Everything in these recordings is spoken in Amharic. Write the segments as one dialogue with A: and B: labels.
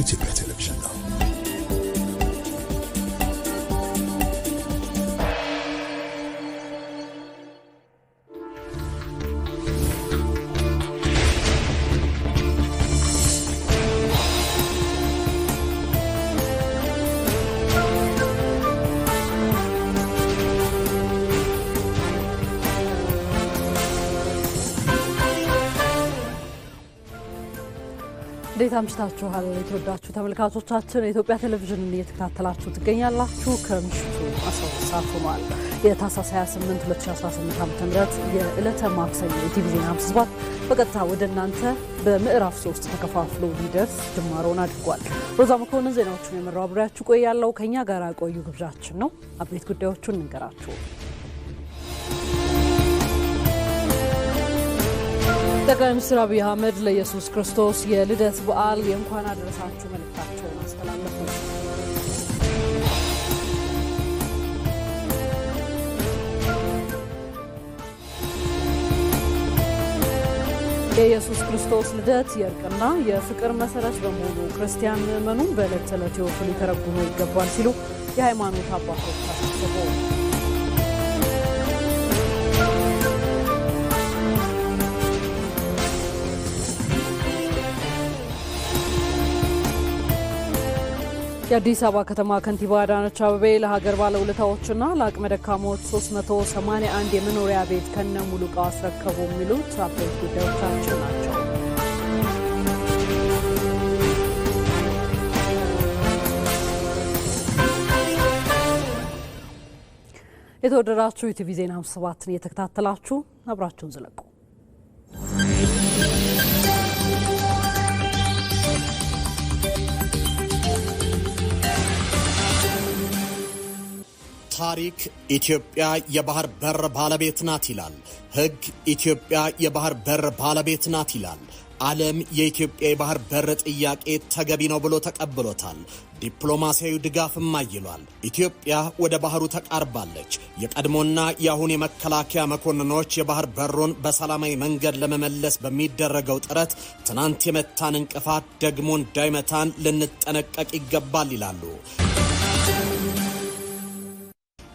A: የኢትዮጵያ ቴሌቪዥን ነው።
B: እንዴት አምሽታችኋል የተወዳችሁ ተመልካቾቻችን የኢትዮጵያ ቴሌቪዥን እየተከታተላችሁ ትገኛላችሁ ከምሽቱ 12 ሰዓት ሆኗል የታህሳስ 28 2018 ዓ.ም የዕለተ ማክሰኞ የቲቪ ዜና 57 በቀጥታ ወደ እናንተ በምዕራፍ 3 ተከፋፍሎ ሊደርስ ጅማሮን አድርጓል ሮዛ መኮንን ዜናዎቹን የመራው አብራችሁ ቆያለሁ ከኛ ጋር ቆዩ ግብዣችን ነው አብሬት ጉዳዮቹን እንገራችሁ ጠቅላይ ሚኒስትር አብይ አህመድ ለኢየሱስ ክርስቶስ የልደት በዓል የእንኳን አደረሳችሁ መልእክታቸውን አስተላለፉ። የኢየሱስ ክርስቶስ ልደት የእርቅና የፍቅር መሰረት በመሆኑ ክርስቲያን ምዕመኑን በዕለት ተዕለት ሕይወቱ ሊተረጉሙ ይገባል ሲሉ የሃይማኖት አባቶች አሳሰቡ። የአዲስ አበባ ከተማ ከንቲባ አዳነች አቤቤ ለሀገር ባለውለታዎችና ለአቅመ ደካሞች 381 የመኖሪያ ቤት ከነሙሉ ዕቃው አስረከቡ የሚሉት አበይት ጉዳዮቻችን ናቸው። የተወደዳችሁ የቲቪ ዜና 57ን እየተከታተላችሁ አብራችሁን ዝለቁ።
C: ታሪክ ኢትዮጵያ የባህር በር ባለቤት ናት ይላል። ሕግ ኢትዮጵያ የባህር በር ባለቤት ናት ይላል። ዓለም የኢትዮጵያ የባህር በር ጥያቄ ተገቢ ነው ብሎ ተቀብሎታል። ዲፕሎማሲያዊ ድጋፍም አይሏል። ኢትዮጵያ ወደ ባህሩ ተቃርባለች። የቀድሞና የአሁን የመከላከያ መኮንኖች የባህር በሩን በሰላማዊ መንገድ ለመመለስ በሚደረገው ጥረት ትናንት የመታን እንቅፋት ደግሞ እንዳይመታን ልንጠነቀቅ ይገባል ይላሉ።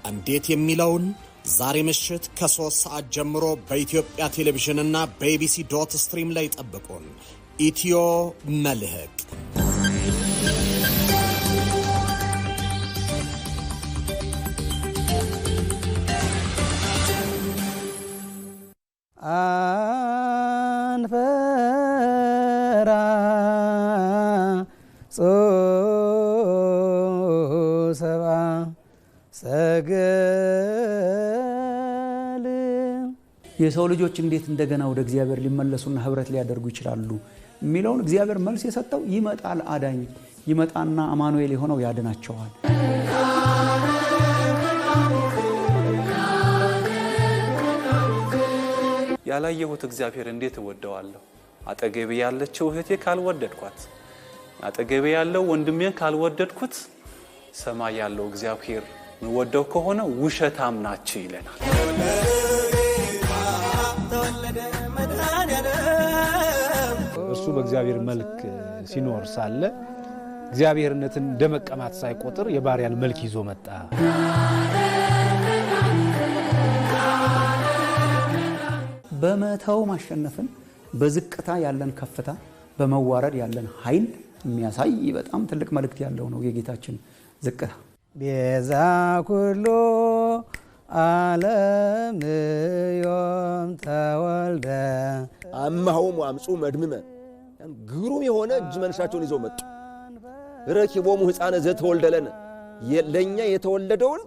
C: እንዴት የሚለውን ዛሬ ምሽት ከ3 ሰዓት ጀምሮ በኢትዮጵያ ቴሌቪዥን እና በabc.stream ላይ ጠብቁን። ኢትዮ መልህቅ
D: አንፈራ ጾሰባ ሰገል የሰው ልጆች እንዴት እንደገና ወደ እግዚአብሔር ሊመለሱና ህብረት ሊያደርጉ ይችላሉ የሚለውን እግዚአብሔር መልስ የሰጠው ይመጣል አዳኝ ይመጣና አማኑኤል የሆነው ያድናቸዋል።
E: ያላየሁት እግዚአብሔር እንዴት እወደዋለሁ? አጠገቤ ያለችው እህቴ ካልወደድኳት፣ አጠገቤ ያለው ወንድሜ ካልወደድኩት ሰማይ ያለው እግዚአብሔር ወደው ከሆነ ውሸታም ናችሁ ይለናል።
F: እሱ በእግዚአብሔር መልክ ሲኖር ሳለ እግዚአብሔርነትን እንደመቀማት ሳይቆጥር የባሪያን መልክ ይዞ መጣ።
D: በመተው ማሸነፍን በዝቅታ ያለን ከፍታ በመዋረድ ያለን ኃይል የሚያሳይ በጣም ትልቅ መልእክት ያለው ነው የጌታችን ዝቅታ። ቤዛ ኩሉ ዓለም ዮም ተወልደ
G: አማሁም አምጹ መድምመ ግሩም የሆነ እጅ መንሻቸውን ይዘው መጡ። ረኪቦሙ ሕፃነ ዘተወልደለነ ለኛ የተወለደውን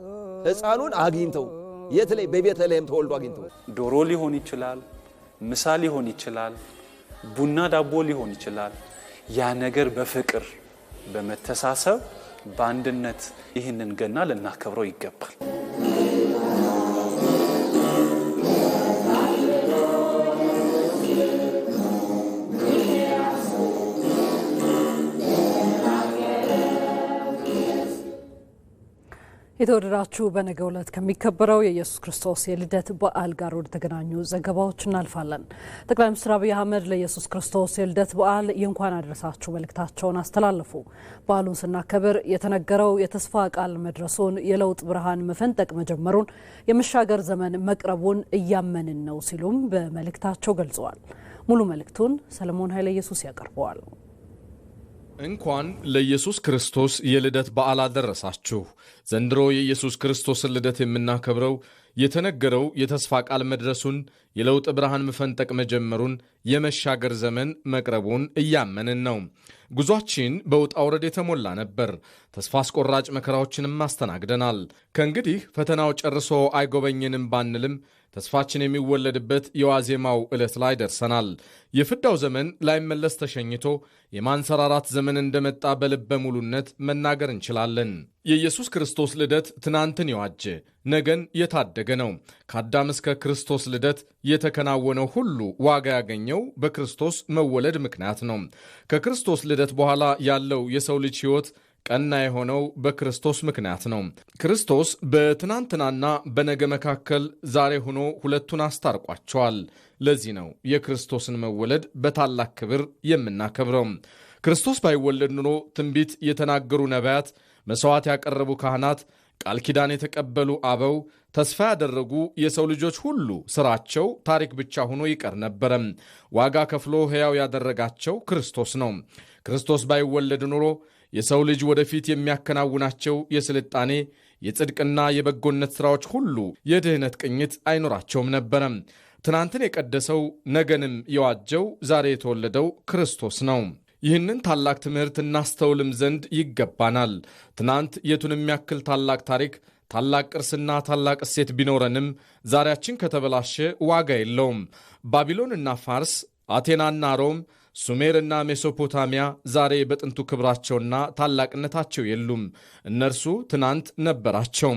G: ሕፃኑን አግኝተው የት ላይ በቤተልሔም ተወልዶ አግኝተው
E: ዶሮ ሊሆን ይችላል፣ ምሳ ሊሆን ይችላል፣ ቡና ዳቦ ሊሆን ይችላል። ያ ነገር በፍቅር በመተሳሰብ በአንድነት ይህንን ገና ልናከብረው ይገባል።
B: የተወደዳችሁ በነገው ዕለት ከሚከበረው የኢየሱስ ክርስቶስ የልደት በዓል ጋር ወደ ተገናኙ ዘገባዎች እናልፋለን። ጠቅላይ ሚኒስትር አብይ አህመድ ለኢየሱስ ክርስቶስ የልደት በዓል የእንኳን አደረሳችሁ መልእክታቸውን አስተላለፉ። በዓሉን ስናከብር የተነገረው የተስፋ ቃል መድረሱን፣ የለውጥ ብርሃን መፈንጠቅ መጀመሩን፣ የመሻገር ዘመን መቅረቡን እያመንን ነው ሲሉም በመልእክታቸው ገልጸዋል። ሙሉ መልእክቱን ሰለሞን ኃይለ ኢየሱስ ያቀርበዋል።
A: እንኳን ለኢየሱስ ክርስቶስ የልደት በዓል አደረሳችሁ። ዘንድሮ የኢየሱስ ክርስቶስን ልደት የምናከብረው የተነገረው የተስፋ ቃል መድረሱን፣ የለውጥ ብርሃን መፈንጠቅ መጀመሩን፣ የመሻገር ዘመን መቅረቡን እያመንን ነው። ጉዟችን በውጣ ውረድ የተሞላ ነበር። ተስፋ አስቆራጭ መከራዎችንም አስተናግደናል። ከእንግዲህ ፈተናው ጨርሶ አይጎበኝንም ባንልም ተስፋችን የሚወለድበት የዋዜማው ዕለት ላይ ደርሰናል። የፍዳው ዘመን ላይመለስ ተሸኝቶ የማንሰራራት ዘመን እንደመጣ በልበ ሙሉነት መናገር እንችላለን። የኢየሱስ ክርስቶስ ልደት ትናንትን የዋጀ ነገን የታደገ ነው። ከአዳም እስከ ክርስቶስ ልደት የተከናወነው ሁሉ ዋጋ ያገኘው በክርስቶስ መወለድ ምክንያት ነው። ከክርስቶስ ልደት በኋላ ያለው የሰው ልጅ ሕይወት ቀና የሆነው በክርስቶስ ምክንያት ነው። ክርስቶስ በትናንትናና በነገ መካከል ዛሬ ሆኖ ሁለቱን አስታርቋቸዋል። ለዚህ ነው የክርስቶስን መወለድ በታላቅ ክብር የምናከብረው። ክርስቶስ ባይወለድ ኑሮ ትንቢት የተናገሩ ነቢያት፣ መሥዋዕት ያቀረቡ ካህናት፣ ቃል ኪዳን የተቀበሉ አበው፣ ተስፋ ያደረጉ የሰው ልጆች ሁሉ ሥራቸው ታሪክ ብቻ ሆኖ ይቀር ነበረም። ዋጋ ከፍሎ ሕያው ያደረጋቸው ክርስቶስ ነው። ክርስቶስ ባይወለድ ኑሮ የሰው ልጅ ወደፊት የሚያከናውናቸው የስልጣኔ የጽድቅና የበጎነት ሥራዎች ሁሉ የድኅነት ቅኝት አይኖራቸውም ነበረም። ትናንትን የቀደሰው ነገንም የዋጀው ዛሬ የተወለደው ክርስቶስ ነው። ይህንን ታላቅ ትምህርት እናስተውልም ዘንድ ይገባናል። ትናንት የቱንም ያክል ታላቅ ታሪክ፣ ታላቅ ቅርስና ታላቅ እሴት ቢኖረንም ዛሬያችን ከተበላሸ ዋጋ የለውም። ባቢሎንና ፋርስ፣ አቴናና ሮም፣ ሱሜርና ሜሶፖታሚያ ዛሬ በጥንቱ ክብራቸውና ታላቅነታቸው የሉም። እነርሱ ትናንት ነበራቸው።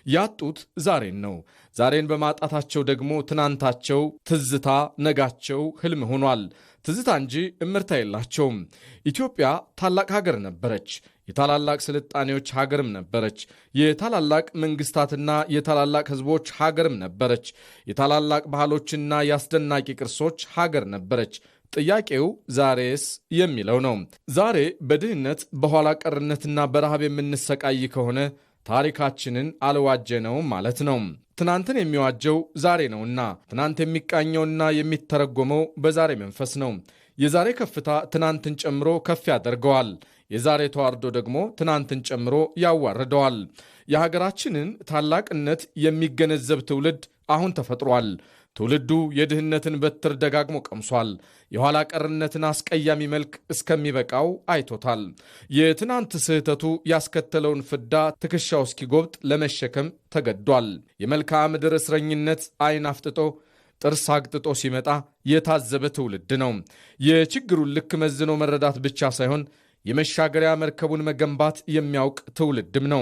A: ያጡት ዛሬን ነው። ዛሬን በማጣታቸው ደግሞ ትናንታቸው ትዝታ፣ ነጋቸው ህልም ሆኗል። ትዝታ እንጂ እምርታ የላቸውም። ኢትዮጵያ ታላቅ ሀገር ነበረች። የታላላቅ ስልጣኔዎች ሀገርም ነበረች። የታላላቅ መንግስታትና የታላላቅ ህዝቦች ሀገርም ነበረች። የታላላቅ ባህሎችና የአስደናቂ ቅርሶች ሀገር ነበረች። ጥያቄው ዛሬስ የሚለው ነው። ዛሬ በድህነት በኋላ ቀርነትና በረሃብ የምንሰቃይ ከሆነ ታሪካችንን አልዋጀነውም ማለት ነው። ትናንትን የሚዋጀው ዛሬ ነውና ትናንት የሚቃኘውና የሚተረጎመው በዛሬ መንፈስ ነው። የዛሬ ከፍታ ትናንትን ጨምሮ ከፍ ያደርገዋል። የዛሬ ተዋርዶ ደግሞ ትናንትን ጨምሮ ያዋርደዋል። የሀገራችንን ታላቅነት የሚገነዘብ ትውልድ አሁን ተፈጥሯል። ትውልዱ የድህነትን በትር ደጋግሞ ቀምሷል። የኋላ ቀርነትን አስቀያሚ መልክ እስከሚበቃው አይቶታል። የትናንት ስህተቱ ያስከተለውን ፍዳ ትከሻው እስኪጎብጥ ለመሸከም ተገዷል። የመልክዓ ምድር እስረኝነት ዓይን አፍጥጦ ጥርስ አግጥጦ ሲመጣ የታዘበ ትውልድ ነው። የችግሩን ልክ መዝኖ መረዳት ብቻ ሳይሆን የመሻገሪያ መርከቡን መገንባት የሚያውቅ ትውልድም ነው።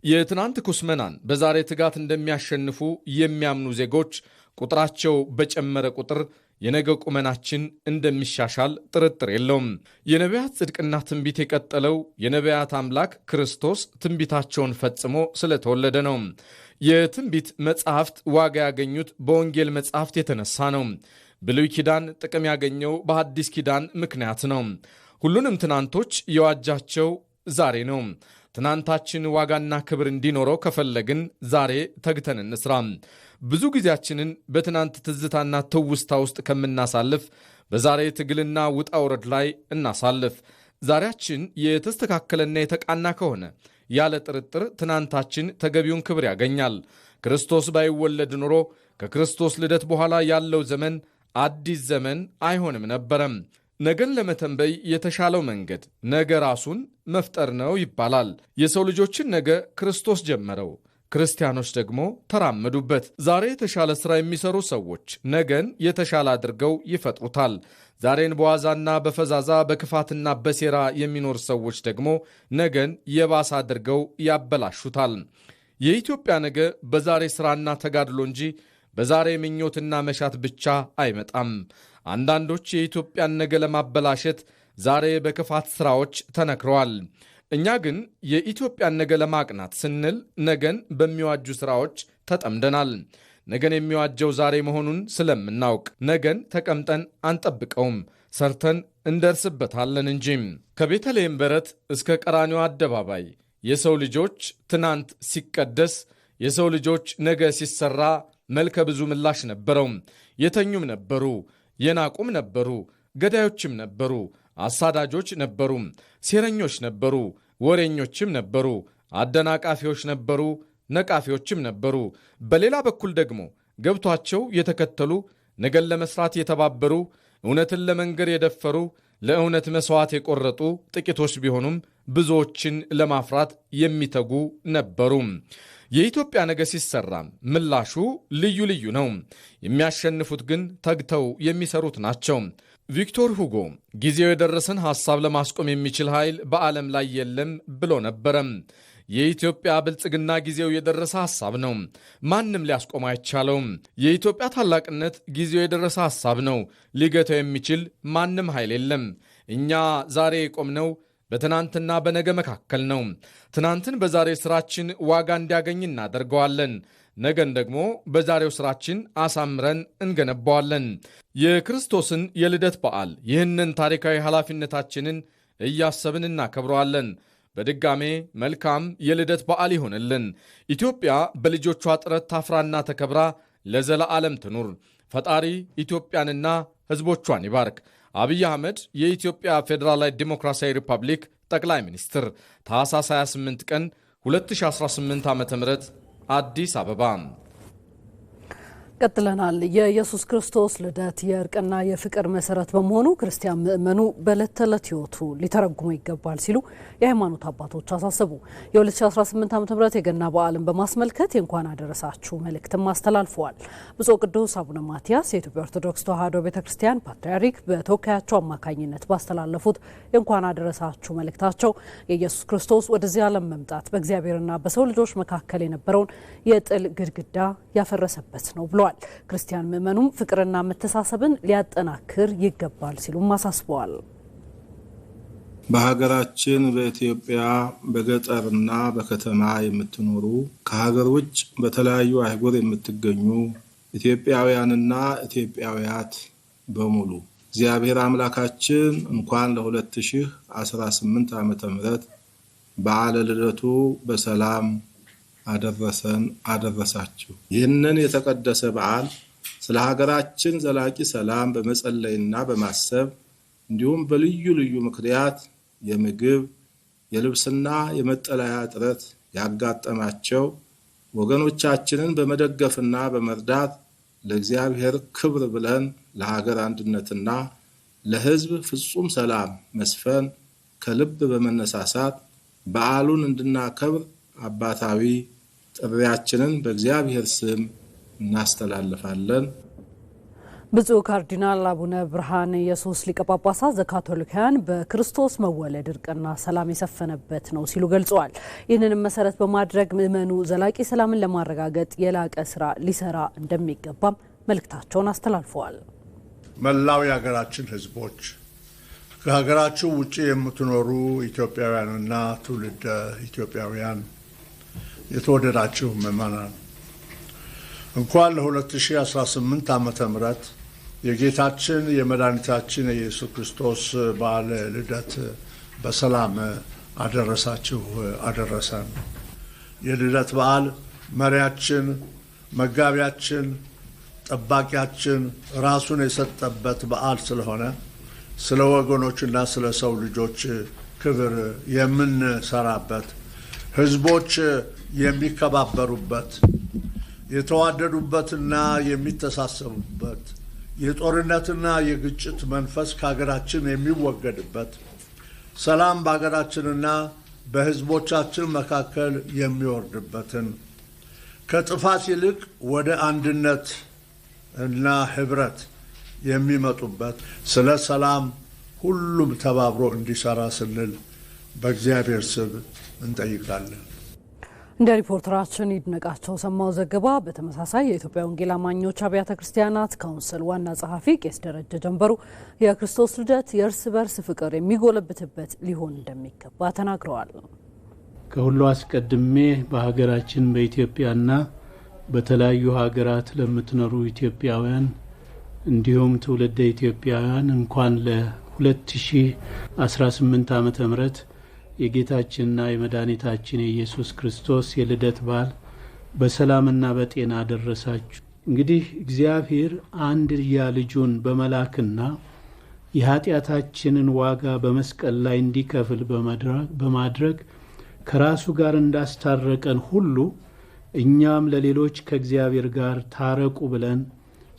A: የትናንት ኩስመናን በዛሬ ትጋት እንደሚያሸንፉ የሚያምኑ ዜጎች ቁጥራቸው በጨመረ ቁጥር የነገ ቁመናችን እንደሚሻሻል ጥርጥር የለውም። የነቢያት ጽድቅና ትንቢት የቀጠለው የነቢያት አምላክ ክርስቶስ ትንቢታቸውን ፈጽሞ ስለተወለደ ነው። የትንቢት መጻሕፍት ዋጋ ያገኙት በወንጌል መጻሕፍት የተነሳ ነው። ብሉይ ኪዳን ጥቅም ያገኘው በሐዲስ ኪዳን ምክንያት ነው። ሁሉንም ትናንቶች የዋጃቸው ዛሬ ነው። ትናንታችን ዋጋና ክብር እንዲኖረው ከፈለግን ዛሬ ተግተን እንስራ። ብዙ ጊዜያችንን በትናንት ትዝታና ትውስታ ውስጥ ከምናሳልፍ በዛሬ ትግልና ውጣ ውረድ ላይ እናሳልፍ። ዛሬያችን የተስተካከለና የተቃና ከሆነ ያለ ጥርጥር ትናንታችን ተገቢውን ክብር ያገኛል። ክርስቶስ ባይወለድ ኖሮ ከክርስቶስ ልደት በኋላ ያለው ዘመን አዲስ ዘመን አይሆንም ነበረም። ነገን ለመተንበይ የተሻለው መንገድ ነገ ራሱን መፍጠር ነው ይባላል። የሰው ልጆችን ነገ ክርስቶስ ጀመረው፣ ክርስቲያኖች ደግሞ ተራመዱበት። ዛሬ የተሻለ ሥራ የሚሰሩ ሰዎች ነገን የተሻለ አድርገው ይፈጥሩታል። ዛሬን በዋዛና በፈዛዛ በክፋትና በሴራ የሚኖር ሰዎች ደግሞ ነገን የባሰ አድርገው ያበላሹታል። የኢትዮጵያ ነገ በዛሬ ሥራና ተጋድሎ እንጂ በዛሬ ምኞትና መሻት ብቻ አይመጣም። አንዳንዶች የኢትዮጵያን ነገ ለማበላሸት ዛሬ በክፋት ሥራዎች ተነክረዋል። እኛ ግን የኢትዮጵያን ነገ ለማቅናት ስንል ነገን በሚዋጁ ሥራዎች ተጠምደናል። ነገን የሚዋጀው ዛሬ መሆኑን ስለምናውቅ ነገን ተቀምጠን አንጠብቀውም፣ ሰርተን እንደርስበታለን እንጂ። ከቤተልሔም በረት እስከ ቀራንዮ አደባባይ የሰው ልጆች ትናንት ሲቀደስ፣ የሰው ልጆች ነገ ሲሰራ መልከ ብዙ ምላሽ ነበረው። የተኙም ነበሩ፣ የናቁም ነበሩ፣ ገዳዮችም ነበሩ፣ አሳዳጆች ነበሩ፣ ሴረኞች ነበሩ፣ ወሬኞችም ነበሩ፣ አደናቃፊዎች ነበሩ፣ ነቃፊዎችም ነበሩ። በሌላ በኩል ደግሞ ገብቷቸው የተከተሉ፣ ነገን ለመስራት የተባበሩ፣ እውነትን ለመንገር የደፈሩ፣ ለእውነት መሥዋዕት የቆረጡ ጥቂቶች ቢሆኑም ብዙዎችን ለማፍራት የሚተጉ ነበሩ። የኢትዮጵያ ነገ ሲሰራ ምላሹ ልዩ ልዩ ነው። የሚያሸንፉት ግን ተግተው የሚሰሩት ናቸው። ቪክቶር ሁጎ ጊዜው የደረሰን ሐሳብ ለማስቆም የሚችል ኃይል በዓለም ላይ የለም ብሎ ነበረ። የኢትዮጵያ ብልጽግና ጊዜው የደረሰ ሐሳብ ነው። ማንም ሊያስቆም አይቻለውም። የኢትዮጵያ ታላቅነት ጊዜው የደረሰ ሐሳብ ነው። ሊገታው የሚችል ማንም ኃይል የለም። እኛ ዛሬ የቆምነው በትናንትና በነገ መካከል ነው። ትናንትን በዛሬ ሥራችን ዋጋ እንዲያገኝ እናደርገዋለን። ነገን ደግሞ በዛሬው ሥራችን አሳምረን እንገነባዋለን። የክርስቶስን የልደት በዓል ይህንን ታሪካዊ ኃላፊነታችንን እያሰብን እናከብረዋለን። በድጋሜ መልካም የልደት በዓል ይሆንልን። ኢትዮጵያ በልጆቿ ጥረት ታፍራና ተከብራ ለዘለዓለም ትኑር። ፈጣሪ ኢትዮጵያንና ሕዝቦቿን ይባርክ። አብይ አህመድ የኢትዮጵያ ፌዴራላዊ ዲሞክራሲያዊ ሪፐብሊክ ጠቅላይ ሚኒስትር ታኅሳስ 28 ቀን 2018 ዓ.ም አዲስ አበባ። ቀጥለናል። የኢየሱስ ክርስቶስ ልደት የእርቅና የፍቅር መሰረት በመሆኑ ክርስቲያን ምእመኑ በዕለት ተዕለት ሕይወቱ ሊተረጉሙ ይገባል ሲሉ የሃይማኖት አባቶች አሳሰቡ። የ2018 ዓ.ም የገና በዓልን በማስመልከት የእንኳን አደረሳችሁ መልእክትም አስተላልፈዋል። ብፁዕ ቅዱስ አቡነ ማትያስ የኢትዮጵያ ኦርቶዶክስ ተዋሕዶ ቤተክርስቲያን ፓትርያርክ በተወካያቸው አማካኝነት ባስተላለፉት የእንኳን አደረሳችሁ መልእክታቸው የኢየሱስ ክርስቶስ ወደዚህ ዓለም መምጣት በእግዚአብሔርና በሰው ልጆች መካከል የነበረውን የጥል ግድግዳ ያፈረሰበት ነው ብለዋል። ክርስቲያን ምእመኑም ፍቅርና መተሳሰብን ሊያጠናክር ይገባል ሲሉም አሳስበዋል።
H: በሀገራችን በኢትዮጵያ በገጠርና በከተማ የምትኖሩ ከሀገር ውጭ በተለያዩ አህጉር የምትገኙ ኢትዮጵያውያንና ኢትዮጵያውያት በሙሉ እግዚአብሔር አምላካችን እንኳን ለ2018 ዓ.ም በዓለ ልደቱ በሰላም አደረሰን አደረሳችሁ። ይህንን የተቀደሰ በዓል ስለ ሀገራችን ዘላቂ ሰላም በመጸለይና በማሰብ እንዲሁም በልዩ ልዩ ምክንያት የምግብ የልብስና የመጠለያ እጥረት ያጋጠማቸው ወገኖቻችንን በመደገፍና በመርዳት ለእግዚአብሔር ክብር ብለን ለሀገር አንድነትና ለሕዝብ ፍጹም ሰላም መስፈን ከልብ በመነሳሳት በዓሉን እንድናከብር አባታዊ ጥሪያችንን በእግዚአብሔር ስም እናስተላልፋለን።
B: ብፁዕ ካርዲናል አቡነ ብርሃነ ኢየሱስ ሊቀ ጳጳሳት ዘካቶሊካውያን በክርስቶስ መወለድ እርቅና ሰላም የሰፈነበት ነው ሲሉ ገልጸዋል። ይህንንም መሰረት በማድረግ ምእመኑ ዘላቂ ሰላምን ለማረጋገጥ የላቀ ስራ ሊሰራ እንደሚገባም መልእክታቸውን አስተላልፈዋል።
I: መላው የሀገራችን ሕዝቦች ከሀገራችሁ ውጪ የምትኖሩ ኢትዮጵያውያንና ትውልደ ኢትዮጵያውያን የተወደዳችሁ ምእመናን እንኳን ለ2018 ዓ.ም የጌታችን የመድኃኒታችን የኢየሱስ ክርስቶስ በዓለ ልደት በሰላም አደረሳችሁ አደረሰን። የልደት በዓል መሪያችን፣ መጋቢያችን፣ ጠባቂያችን ራሱን የሰጠበት በዓል ስለሆነ ስለ ወገኖችና ስለ ሰው ልጆች ክብር የምንሰራበት፣ ህዝቦች የሚከባበሩበት፣ የተዋደዱበትና የሚተሳሰቡበት፣ የጦርነትና የግጭት መንፈስ ከሀገራችን የሚወገድበት፣ ሰላም በሀገራችንና በህዝቦቻችን መካከል የሚወርድበትን፣ ከጥፋት ይልቅ ወደ አንድነት እና ህብረት የሚመጡበት፣ ስለ ሰላም ሁሉም ተባብሮ እንዲሰራ ስንል በእግዚአብሔር ስም እንጠይቃለን።
B: እንደ ሪፖርተራችን ይድነቃቸው ሰማው ዘገባ በተመሳሳይ የኢትዮጵያ ወንጌል አማኞች አብያተ ክርስቲያናት ካውንስል ዋና ጸሐፊ ቄስ ደረጀ ጀንበሩ የክርስቶስ ልደት የእርስ በርስ ፍቅር የሚጎለብትበት ሊሆን እንደሚገባ ተናግረዋል።
J: ከሁሉ አስቀድሜ በሀገራችን በኢትዮጵያና በተለያዩ ሀገራት ለምትኖሩ ኢትዮጵያውያን እንዲሁም ትውልደ ኢትዮጵያውያን እንኳን ለ2018 ዓመተ ምህረት የጌታችንና የመድኃኒታችን የኢየሱስ ክርስቶስ የልደት በዓል በሰላምና በጤና ደረሳችሁ። እንግዲህ እግዚአብሔር አንድያ ልጁን በመላክና የኃጢአታችንን ዋጋ በመስቀል ላይ እንዲከፍል በማድረግ ከራሱ ጋር እንዳስታረቀን ሁሉ እኛም ለሌሎች ከእግዚአብሔር ጋር ታረቁ ብለን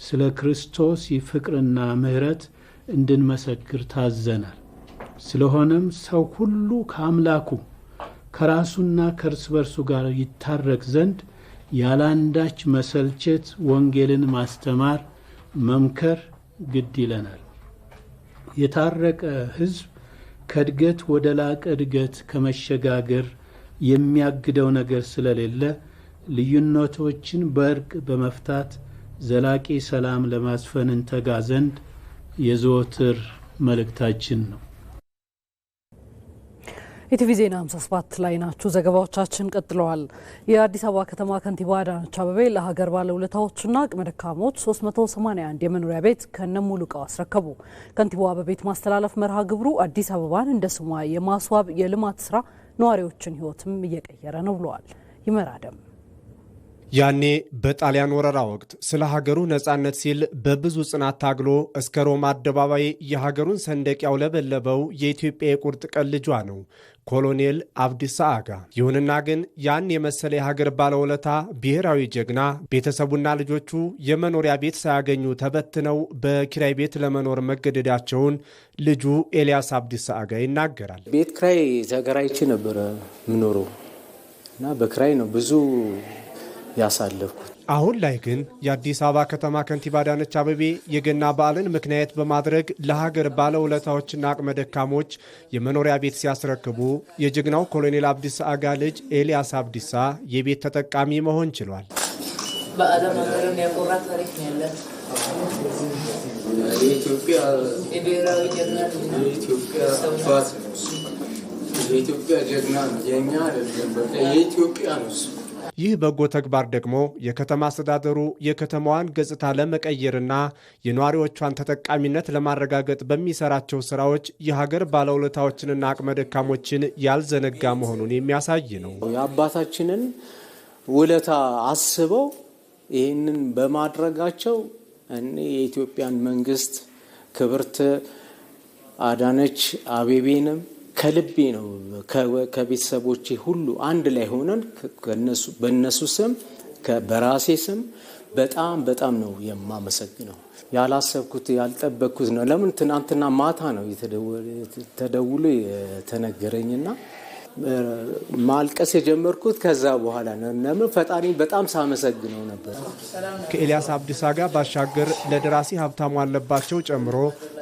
J: ስለ ክርስቶስ ፍቅርና ምሕረት እንድንመሰክር ታዘናል። ስለሆነም ሰው ሁሉ ከአምላኩ ከራሱና ከእርስ በርሱ ጋር ይታረቅ ዘንድ ያላንዳች መሰልቸት ወንጌልን ማስተማር፣ መምከር ግድ ይለናል። የታረቀ ሕዝብ ከእድገት ወደ ላቀ እድገት ከመሸጋገር የሚያግደው ነገር ስለሌለ ልዩነቶችን በእርቅ በመፍታት ዘላቂ ሰላም ለማስፈን እንተጋ ዘንድ የዘወትር መልእክታችን ነው።
B: ኢቲቪ ዜና 57 ላይ ናችሁ። ዘገባዎቻችን ቀጥለዋል። የአዲስ አበባ ከተማ ከንቲባ አዳነች አቤቤ ለሀገር ባለውለታዎችና አቅመ ደካሞች 381 የመኖሪያ ቤት ከነሙሉ ዕቃው አስረከቡ። ከንቲባዋ በቤት ማስተላለፍ መርሃ ግብሩ አዲስ አበባን እንደ ስሟ የማስዋብ የልማት ስራ ነዋሪዎችን ህይወትም እየቀየረ ነው ብለዋል። ይመራደም
K: ያኔ በጣሊያን ወረራ ወቅት ስለ ሀገሩ ነጻነት ሲል በብዙ ጽናት ታግሎ እስከ ሮማ አደባባይ የሀገሩን ሰንደቅ ያውለበለበው የኢትዮጵያ የቁርጥ ቀን ልጇ ነው ኮሎኔል አብዲሳ አጋ። ይሁንና ግን ያን የመሰለ የሀገር ባለውለታ ብሔራዊ ጀግና ቤተሰቡና ልጆቹ የመኖሪያ ቤት ሳያገኙ ተበትነው በኪራይ ቤት ለመኖር መገደዳቸውን ልጁ ኤልያስ አብዲሳ አጋ ይናገራል።
L: ቤት ክራይ ተከራይቼ ነበረ ምኖረው እና በክራይ ነው ብዙ ያሳለፍኩት።
K: አሁን ላይ ግን የአዲስ አበባ ከተማ ከንቲባ አዳነች አቤቤ የገና በዓልን ምክንያት በማድረግ ለሀገር ባለውለታዎችና አቅመ ደካሞች የመኖሪያ ቤት ሲያስረክቡ የጀግናው ኮሎኔል አብዲሳ አጋ ልጅ ኤልያስ አብዲሳ የቤት ተጠቃሚ መሆን ችሏል።
M: በዓለም ሀገርን ያቆራ ታሪክ ነው ያለን። የኢትዮጵያ የብሔራዊ ጀግና የኢትዮጵያ አባት ነው። የኢትዮጵያ ጀግና የኛ አይደለም፣ በቃ የኢትዮጵያ ነው።
K: ይህ በጎ ተግባር ደግሞ የከተማ አስተዳደሩ የከተማዋን ገጽታ ለመቀየርና የነዋሪዎቿን ተጠቃሚነት ለማረጋገጥ በሚሰራቸው ስራዎች የሀገር ባለውለታዎችንና አቅመ ደካሞችን ያልዘነጋ መሆኑን የሚያሳይ ነው።
L: የአባታችንን ውለታ አስበው ይህንን በማድረጋቸው እኔ የኢትዮጵያን መንግስት ክብርት አዳነች አቤቤንም ከልቤ ነው ከቤተሰቦቼ ሁሉ አንድ ላይ ሆነን በእነሱ ስም በራሴ ስም በጣም ነው የማመሰግነው። ያላሰብኩት ያልጠበቅኩት ነው። ለምን ትናንትና ማታ ነው ተደውሎ የተነገረኝና ማልቀስ የጀመርኩት ከዛ በኋላ ነው። ለምን ፈጣሪ በጣም ሳመሰግነው ነበር።
K: ከኤልያስ አብዲሳ ጋር ባሻገር ለደራሲ ሀብታሙ አለባቸው ጨምሮ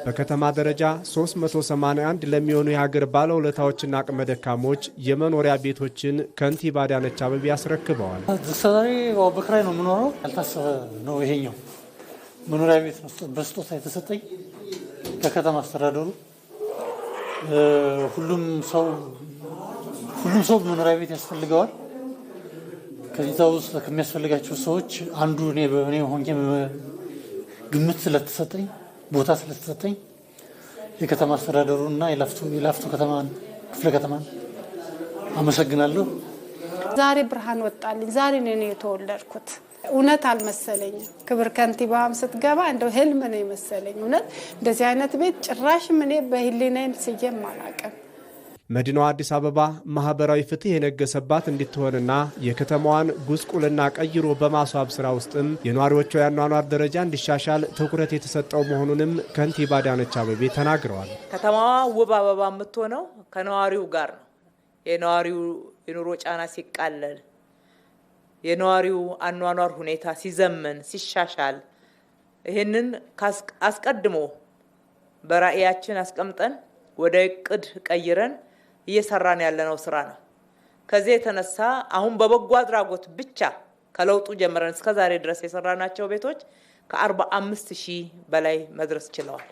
K: በከተማ ደረጃ 381 ለሚሆኑ የሀገር ባለውለታዎችና አቅመ ደካሞች የመኖሪያ ቤቶችን ከንቲባ አዳነች አቤቤ ያስረክበዋል።
N: ዛሬ በክራይ ነው የምኖረው። ያልታሰበ ነው ይሄኛው መኖሪያ ቤት በስጦታ የተሰጠኝ ከከተማ አስተዳደሩ። ሁሉም ሰው መኖሪያ ቤት ያስፈልገዋል። ከዚህ ውስጥ ከሚያስፈልጋቸው ሰዎች አንዱ እኔ ሆኜ ግምት ስለተሰጠኝ ቦታ ስለተሰጠኝ የከተማ አስተዳደሩና የላፍቶ ከተማን ክፍለ ከተማን አመሰግናለሁ።
O: ዛሬ ብርሃን ወጣልኝ። ዛሬ ነው የተወለድኩት። እውነት አልመሰለኝም። ክብር ከንቲባም ስትገባ እንደው ህልም ነው የመሰለኝ። እውነት እንደዚህ አይነት ቤት ጭራሽ እኔ በህሊናዬ ስዬም አላውቅም።
K: መዲናዋ አዲስ አበባ ማህበራዊ ፍትህ የነገሰባት እንድትሆንና የከተማዋን ጉስቁልና ቀይሮ በማስዋብ ስራ ውስጥም የነዋሪዎቿ የአኗኗር ደረጃ እንዲሻሻል ትኩረት የተሰጠው መሆኑንም ከንቲባ አዳነች አቤቤ ተናግረዋል።
M: ከተማዋ ውብ አበባ የምትሆነው ከነዋሪው ጋር ነው። የነዋሪው የኑሮ ጫና ሲቃለል፣ የነዋሪው አኗኗር ሁኔታ ሲዘመን ሲሻሻል፣ ይህንን አስቀድሞ በራእያችን አስቀምጠን ወደ እቅድ ቀይረን እየሰራን ያለነው ስራ ነው።
P: ከዚህ የተነሳ አሁን በበጎ አድራጎት ብቻ ከለውጡ ጀምረን እስከ ዛሬ ድረስ የሰራናቸው ቤቶች ከ45,000 በላይ መድረስ ችለዋል።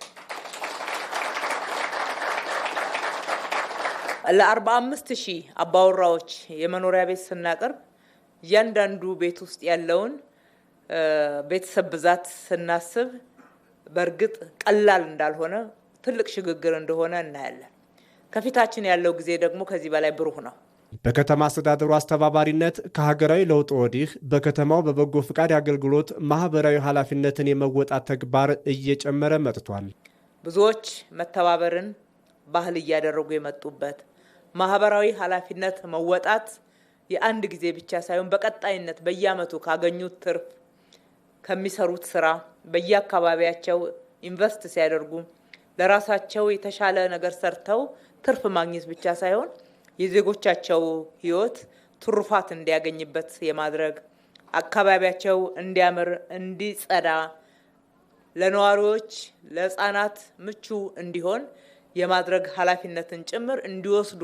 P: ለ45,000 አባወራዎች የመኖሪያ ቤት ስናቀርብ እያንዳንዱ ቤት ውስጥ ያለውን ቤተሰብ ብዛት ስናስብ በእርግጥ ቀላል እንዳልሆነ ትልቅ ሽግግር እንደሆነ እናያለን። ከፊታችን ያለው ጊዜ ደግሞ ከዚህ በላይ ብሩህ ነው።
K: በከተማ አስተዳደሩ አስተባባሪነት ከሀገራዊ ለውጥ ወዲህ በከተማው በበጎ ፍቃድ አገልግሎት ማህበራዊ ኃላፊነትን የመወጣት ተግባር እየጨመረ መጥቷል።
P: ብዙዎች መተባበርን ባህል እያደረጉ የመጡበት ማህበራዊ ኃላፊነት መወጣት የአንድ ጊዜ ብቻ ሳይሆን በቀጣይነት በየአመቱ ካገኙት ትርፍ ከሚሰሩት ስራ በየአካባቢያቸው ኢንቨስት ሲያደርጉ ለራሳቸው የተሻለ ነገር ሰርተው ትርፍ ማግኘት ብቻ ሳይሆን የዜጎቻቸው ህይወት ትሩፋት እንዲያገኝበት የማድረግ አካባቢያቸው እንዲያምር እንዲጸዳ ለነዋሪዎች ለህፃናት ምቹ እንዲሆን የማድረግ ኃላፊነትን ጭምር እንዲወስዱ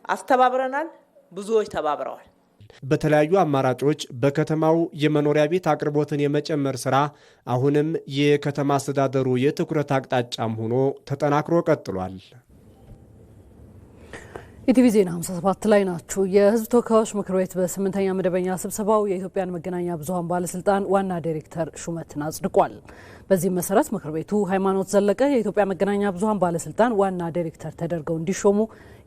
P: አስተባብረናል። ብዙዎች ተባብረዋል።
K: በተለያዩ አማራጮች በከተማው የመኖሪያ ቤት አቅርቦትን የመጨመር ስራ አሁንም የከተማ አስተዳደሩ የትኩረት አቅጣጫም ሆኖ ተጠናክሮ ቀጥሏል።
B: ኢቲቪ ዜና 57 ላይ ናችሁ። የህዝብ ተወካዮች ምክር ቤት በ8ኛ መደበኛ ስብሰባው የኢትዮጵያን መገናኛ ብዙሃን ባለስልጣን ዋና ዳይሬክተር ሹመትን አጽድቋል። በዚህ መሰረት ምክር ቤቱ ሃይማኖት ዘለቀ የኢትዮጵያ መገናኛ ብዙሃን ባለስልጣን ዋና ዳይሬክተር ተደርገው እንዲሾሙ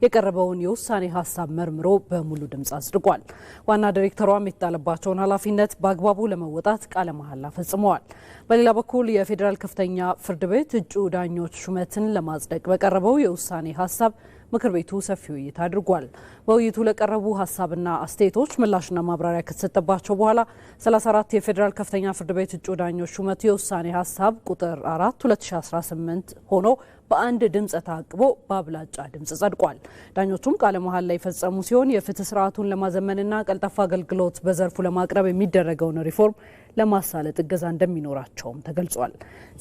B: የቀረበውን የውሳኔ ሀሳብ መርምሮ በሙሉ ድምጽ አጽድቋል። ዋና ዳይሬክተሯም የተጣለባቸውን ኃላፊነት በአግባቡ ለመወጣት ቃለ መሐላ ፈጽመዋል። በሌላ በኩል የፌዴራል ከፍተኛ ፍርድ ቤት እጩ ዳኞች ሹመትን ለማጽደቅ በቀረበው የውሳኔ ሀሳብ ምክር ቤቱ ሰፊ ውይይት አድርጓል። በውይይቱ ለቀረቡ ሀሳብና አስተያየቶች ምላሽና ማብራሪያ ከተሰጠባቸው በኋላ 34 የፌዴራል ከፍተኛ ፍርድ ቤት እጩ ዳኞች ሹመት የውሳኔ ሀሳብ ቁጥር 4/2018 ሆኖ በአንድ ድምጽ ታቅቦ በአብላጫ ድምጽ ጸድቋል። ዳኞቹም ቃለ መሐላ ላይ የፈጸሙ ሲሆን የፍትህ ስርዓቱን ለማዘመንና ቀልጣፋ አገልግሎት በዘርፉ ለማቅረብ የሚደረገውን ሪፎርም ለማሳለጥ እገዛ እንደሚኖራቸውም ተገልጿል።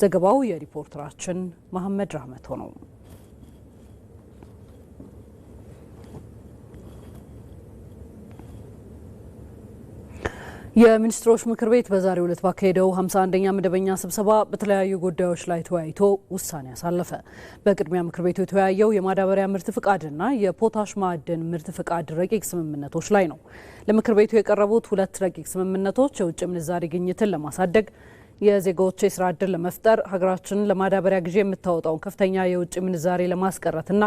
B: ዘገባው የሪፖርተራችን መሐመድ ራህመቶ ነው። የሚኒስትሮች ምክር ቤት በዛሬው ዕለት ባካሄደው 51ኛ መደበኛ ስብሰባ በተለያዩ ጉዳዮች ላይ ተወያይቶ ውሳኔ አሳለፈ። በቅድሚያ ምክር ቤቱ የተወያየው የማዳበሪያ ምርት ፍቃድና የፖታሽ ማዕድን ምርት ፍቃድ ረቂቅ ስምምነቶች ላይ ነው። ለምክር ቤቱ የቀረቡት ሁለት ረቂቅ ስምምነቶች የውጭ ምንዛሪ ግኝትን ለማሳደግ የዜጎች የስራ ዕድል ለመፍጠር ሀገራችን ለማዳበሪያ ግዢ የምታወጣውን ከፍተኛ የውጭ ምንዛሬ ለማስቀረትና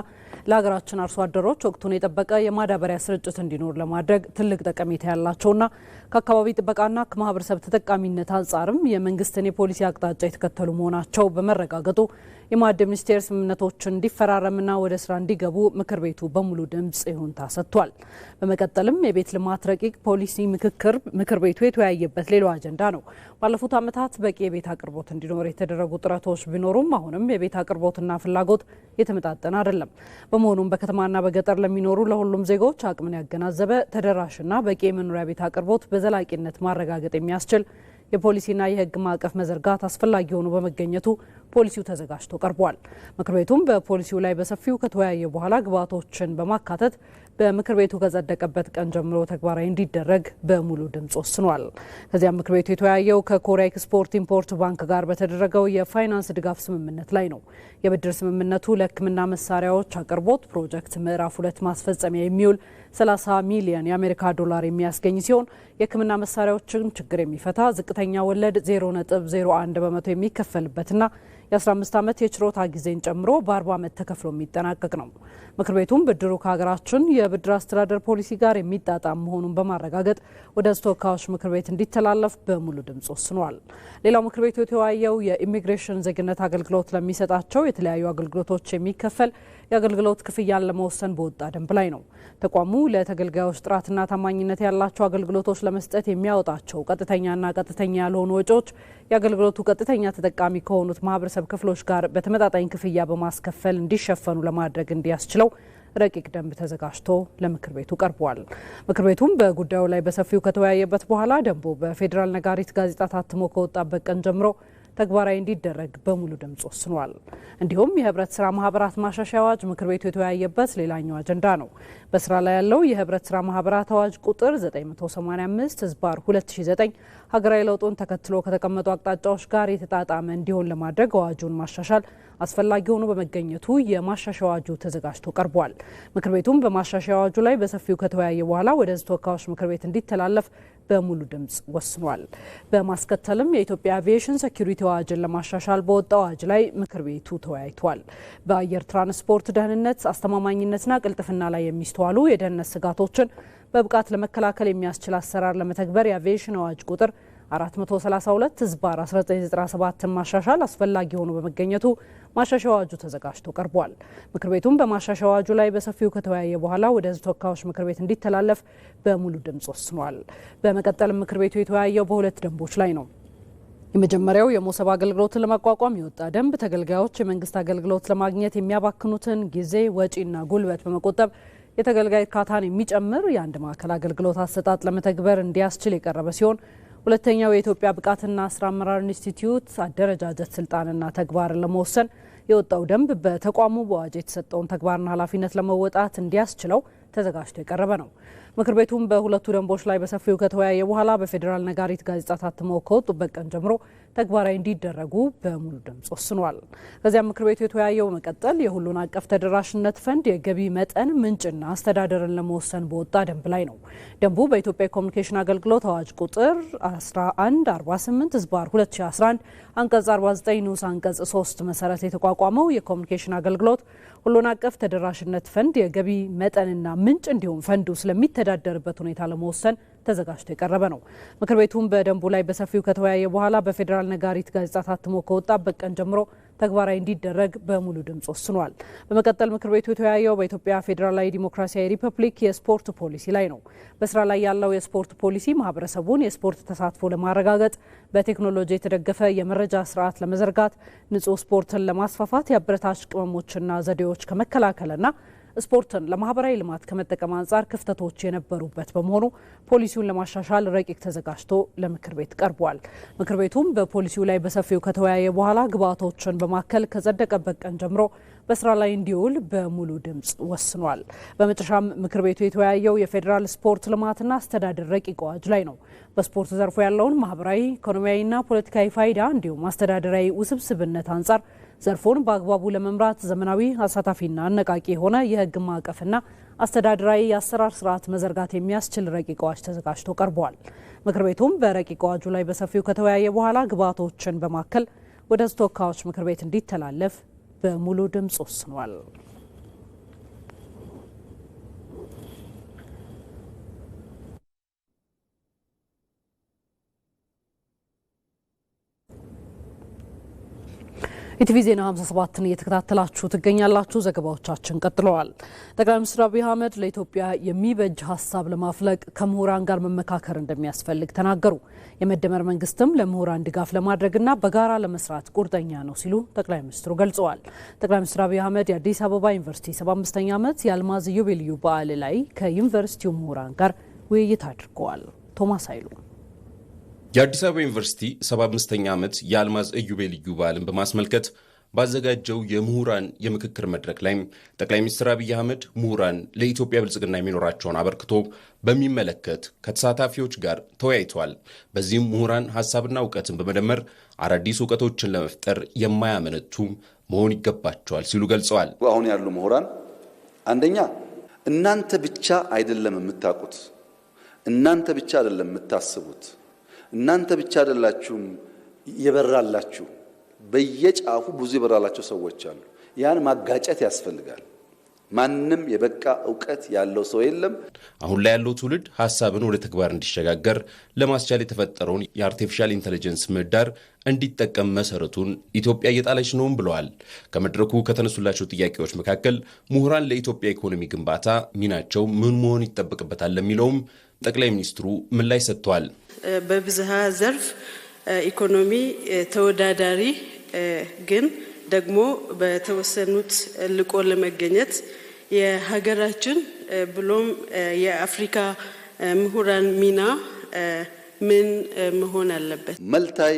B: ለሀገራችን አርሶ አደሮች ወቅቱን የጠበቀ የማዳበሪያ ስርጭት እንዲኖር ለማድረግ ትልቅ ጠቀሜታ ያላቸውና ከአካባቢ ጥበቃና ከማህበረሰብ ተጠቃሚነት አንጻርም የመንግስትን የፖሊሲ አቅጣጫ የተከተሉ መሆናቸው በመረጋገጡ የማዕድን ሚኒስቴር ስምምነቶችን እንዲፈራረምና ወደ ስራ እንዲገቡ ምክር ቤቱ በሙሉ ድምጽ ይሁንታ ሰጥቷል። በመቀጠልም የቤት ልማት ረቂቅ ፖሊሲ ምክር ቤቱ የተወያየበት ሌላው አጀንዳ ነው። ባለፉት ዓመታት በቂ የቤት አቅርቦት እንዲኖር የተደረጉ ጥረቶች ቢኖሩም አሁንም የቤት አቅርቦትና ፍላጎት የተመጣጠነ አይደለም። በመሆኑም በከተማና በገጠር ለሚኖሩ ለሁሉም ዜጎች አቅምን ያገናዘበ ተደራሽና በቂ የመኖሪያ ቤት አቅርቦት በዘላቂነት ማረጋገጥ የሚያስችል የፖሊሲና የሕግ ማዕቀፍ መዘርጋት አስፈላጊ ሆኖ በመገኘቱ ፖሊሲው ተዘጋጅቶ ቀርቧል። ምክር ቤቱም በፖሊሲው ላይ በሰፊው ከተወያየ በኋላ ግብዓቶችን በማካተት በምክር ቤቱ ከጸደቀበት ቀን ጀምሮ ተግባራዊ እንዲደረግ በሙሉ ድምጽ ወስኗል። ከዚያም ምክር ቤቱ የተወያየው ከኮሪያ ኤክስፖርት ኢምፖርት ባንክ ጋር በተደረገው የፋይናንስ ድጋፍ ስምምነት ላይ ነው። የብድር ስምምነቱ ለሕክምና መሳሪያዎች አቅርቦት ፕሮጀክት ምዕራፍ 2 ማስፈጸሚያ የሚውል 30 ሚሊዮን የአሜሪካ ዶላር የሚያስገኝ ሲሆን የሕክምና መሳሪያዎችን ችግር የሚፈታ ዝቅተኛ ወለድ 0.01 በመቶ የሚከፈልበትና የ15 ዓመት የችሮታ ጊዜን ጨምሮ በ40 ዓመት ተከፍሎ የሚጠናቀቅ ነው። ምክር ቤቱም ብድሩ ከሀገራችን የብድር አስተዳደር ፖሊሲ ጋር የሚጣጣም መሆኑን በማረጋገጥ ወደ ተወካዮች ምክር ቤት እንዲተላለፍ በሙሉ ድምጽ ወስኗል። ሌላው ምክር ቤቱ የተወያየው የኢሚግሬሽን ዜግነት አገልግሎት ለሚሰጣቸው የተለያዩ አገልግሎቶች የሚከፈል የአገልግሎት ክፍያን ለመወሰን በወጣ ደንብ ላይ ነው። ተቋሙ ለተገልጋዮች ጥራትና ታማኝነት ያላቸው አገልግሎቶች ለመስጠት የሚያወጣቸው ቀጥተኛና ቀጥተኛ ያልሆኑ ወጪዎች የአገልግሎቱ ቀጥተኛ ተጠቃሚ ከሆኑት ማህበረሰብ ክፍሎች ጋር በተመጣጣኝ ክፍያ በማስከፈል እንዲሸፈኑ ለማድረግ እንዲያስችለው ረቂቅ ደንብ ተዘጋጅቶ ለምክር ቤቱ ቀርቧል። ምክር ቤቱም በጉዳዩ ላይ በሰፊው ከተወያየበት በኋላ ደንቡ በፌዴራል ነጋሪት ጋዜጣ ታትሞ ከወጣበት ቀን ጀምሮ ተግባራዊ እንዲደረግ በሙሉ ድምጽ ወስኗል። እንዲሁም የህብረት ስራ ማህበራት ማሻሻያ አዋጅ ምክር ቤቱ የተወያየበት ሌላኛው አጀንዳ ነው። በስራ ላይ ያለው የህብረት ስራ ማህበራት አዋጅ ቁጥር 985/2009 ሀገራዊ ለውጡን ተከትሎ ከተቀመጡ አቅጣጫዎች ጋር የተጣጣመ እንዲሆን ለማድረግ አዋጁን ማሻሻል አስፈላጊ ሆኖ በመገኘቱ የማሻሻያ አዋጁ ተዘጋጅቶ ቀርቧል። ምክር ቤቱም በማሻሻያ አዋጁ ላይ በሰፊው ከተወያየ በኋላ ወደ ህዝብ ተወካዮች ምክር ቤት እንዲተላለፍ በሙሉ ድምጽ ወስኗል። በማስከተልም የኢትዮጵያ አቪዬሽን ሴኩሪቲ አዋጅን ለማሻሻል በወጣው አዋጅ ላይ ምክር ቤቱ ተወያይቷል። በአየር ትራንስፖርት ደህንነት፣ አስተማማኝነትና ቅልጥፍና ላይ የሚስተዋሉ የደህንነት ስጋቶችን በብቃት ለመከላከል የሚያስችል አሰራር ለመተግበር የአቪዬሽን አዋጅ ቁጥር 432/1997 ማሻሻል አስፈላጊ ሆኖ በመገኘቱ ማሻሻያ አዋጁ ተዘጋጅቶ ቀርቧል። ምክር ቤቱም በማሻሻያ አዋጁ ላይ በሰፊው ከተወያየ በኋላ ወደ ህዝብ ተወካዮች ምክር ቤት እንዲተላለፍ በሙሉ ድምጽ ወስኗል። በመቀጠልም ምክር ቤቱ የተወያየው በሁለት ደንቦች ላይ ነው። የመጀመሪያው የሞሰብ አገልግሎትን ለማቋቋም የወጣ ደንብ ተገልጋዮች የመንግስት አገልግሎት ለማግኘት የሚያባክኑትን ጊዜ፣ ወጪና ጉልበት በመቆጠብ የተገልጋይ እርካታን የሚጨምር የአንድ ማዕከል አገልግሎት አሰጣጥ ለመተግበር እንዲያስችል የቀረበ ሲሆን ሁለተኛው የኢትዮጵያ ብቃትና ስራ አመራር ኢንስቲትዩት አደረጃጀት ስልጣንና ተግባርን ለመወሰን የወጣው ደንብ በተቋሙ በአዋጅ የተሰጠውን ተግባርና ኃላፊነት ለመወጣት እንዲያስችለው ተዘጋጅቶ የቀረበ ነው። ምክር ቤቱም በሁለቱ ደንቦች ላይ በሰፊው ከተወያየ በኋላ በፌዴራል ነጋሪት ጋዜጣ ታትመው ከወጡበት ቀን ጀምሮ ተግባራዊ እንዲደረጉ በሙሉ ድምጽ ወስኗል። ከዚያም ምክር ቤቱ የተወያየው መቀጠል የሁሉን አቀፍ ተደራሽነት ፈንድ የገቢ መጠን ምንጭና አስተዳደርን ለመወሰን በወጣ ደንብ ላይ ነው። ደንቡ በኢትዮጵያ ኮሚኒኬሽን አገልግሎት አዋጅ ቁጥር 1148/2011 አንቀጽ 49 ንዑስ አንቀጽ 3 መሰረት የተቋቋመው የኮሚኒኬሽን አገልግሎት ሁሉን አቀፍ ተደራሽነት ፈንድ የገቢ መጠንና ምንጭ እንዲሁም ፈንዱ ስለሚተዳደርበት ሁኔታ ለመወሰን ተዘጋጅቶ የቀረበ ነው። ምክር ቤቱም በደንቡ ላይ በሰፊው ከተወያየ በኋላ በፌዴራል ነጋሪት ጋዜጣ ታትሞ ከወጣበት ቀን ጀምሮ ተግባራዊ እንዲደረግ በሙሉ ድምጽ ወስኗል። በመቀጠል ምክር ቤቱ የተወያየው በኢትዮጵያ ፌዴራላዊ ዲሞክራሲያዊ ሪፐብሊክ የስፖርት ፖሊሲ ላይ ነው። በስራ ላይ ያለው የስፖርት ፖሊሲ ማህበረሰቡን የስፖርት ተሳትፎ ለማረጋገጥ በቴክኖሎጂ የተደገፈ የመረጃ ስርዓት ለመዘርጋት ንጹህ ስፖርትን ለማስፋፋት የአበረታች ቅመሞችና ዘዴዎች ከመከላከልና ስፖርትን ለማህበራዊ ልማት ከመጠቀም አንጻር ክፍተቶች የነበሩበት በመሆኑ ፖሊሲውን ለማሻሻል ረቂቅ ተዘጋጅቶ ለምክር ቤት ቀርቧል። ምክር ቤቱም በፖሊሲው ላይ በሰፊው ከተወያየ በኋላ ግብዓቶችን በማከል ከጸደቀበት ቀን ጀምሮ በስራ ላይ እንዲውል በሙሉ ድምጽ ወስኗል። በመጨረሻም ምክር ቤቱ የተወያየው የፌዴራል ስፖርት ልማትና አስተዳደር ረቂቅ አዋጅ ላይ ነው። በስፖርት ዘርፉ ያለውን ማህበራዊ፣ ኢኮኖሚያዊና ፖለቲካዊ ፋይዳ እንዲሁም አስተዳደራዊ ውስብስብነት አንጻር ዘርፉን በአግባቡ ለመምራት ዘመናዊ፣ አሳታፊና አነቃቂ የሆነ የህግ ማዕቀፍና አስተዳደራዊ የአሰራር ስርዓት መዘርጋት የሚያስችል ረቂቅ አዋጅ ተዘጋጅቶ ቀርቧል። ምክር ቤቱም በረቂቅ አዋጁ ላይ በሰፊው ከተወያየ በኋላ ግብዓቶችን በማከል ወደ ህዝብ ተወካዮች ምክር ቤት እንዲተላለፍ በሙሉ ድምጽ ወስኗል። ኢቲቪ ዜና 57ን እየተከታተላችሁ ትገኛላችሁ። ዘገባዎቻችን ቀጥለዋል። ጠቅላይ ሚኒስትር አብይ አህመድ ለኢትዮጵያ የሚበጅ ሀሳብ ለማፍለቅ ከምሁራን ጋር መመካከር እንደሚያስፈልግ ተናገሩ። የመደመር መንግስትም ለምሁራን ድጋፍ ለማድረግና በጋራ ለመስራት ቁርጠኛ ነው ሲሉ ጠቅላይ ሚኒስትሩ ገልጸዋል። ጠቅላይ ሚኒስትር አብይ አህመድ የአዲስ አበባ ዩኒቨርሲቲ 75ኛ ዓመት የአልማዝ ኢዮቤልዩ በዓል ላይ ከዩኒቨርሲቲው ምሁራን ጋር ውይይት አድርገዋል። ቶማስ ኃይሉ
Q: የአዲስ አበባ ዩኒቨርሲቲ 75ኛ ዓመት የአልማዝ ኢዮቤልዩ በዓልን በማስመልከት ባዘጋጀው የምሁራን የምክክር መድረክ ላይ ጠቅላይ ሚኒስትር አብይ አህመድ ምሁራን ለኢትዮጵያ ብልጽግና የሚኖራቸውን አበርክቶ በሚመለከት ከተሳታፊዎች ጋር ተወያይተዋል። በዚህም ምሁራን ሀሳብና እውቀትን በመደመር አዳዲስ እውቀቶችን ለመፍጠር የማያመነቱ መሆን ይገባቸዋል ሲሉ ገልጸዋል።
R: አሁን ያሉ ምሁራን አንደኛ እናንተ ብቻ አይደለም የምታውቁት፣ እናንተ ብቻ አይደለም የምታስቡት፣ እናንተ ብቻ አይደላችሁም የበራላችሁ፣ በየጫፉ ብዙ የበራላቸው ሰዎች አሉ። ያን ማጋጨት ያስፈልጋል። ማንም የበቃ እውቀት ያለው ሰው የለም።
Q: አሁን ላይ ያለው ትውልድ ሀሳብን ወደ ተግባር እንዲሸጋገር ለማስቻል የተፈጠረውን የአርቲፊሻል ኢንተለጀንስ ምህዳር እንዲጠቀም መሰረቱን ኢትዮጵያ እየጣለች ነውም ብለዋል። ከመድረኩ ከተነሱላቸው ጥያቄዎች መካከል ምሁራን ለኢትዮጵያ ኢኮኖሚ ግንባታ ሚናቸው ምን መሆን ይጠበቅበታል ለሚለውም ጠቅላይ ሚኒስትሩ ምላሽ ሰጥተዋል።
S: በብዝሃ ዘርፍ ኢኮኖሚ ተወዳዳሪ ግን ደግሞ በተወሰኑት ልቆ ለመገኘት የሀገራችን ብሎም የአፍሪካ ምሁራን ሚና ምን መሆን አለበት?
R: መልታይ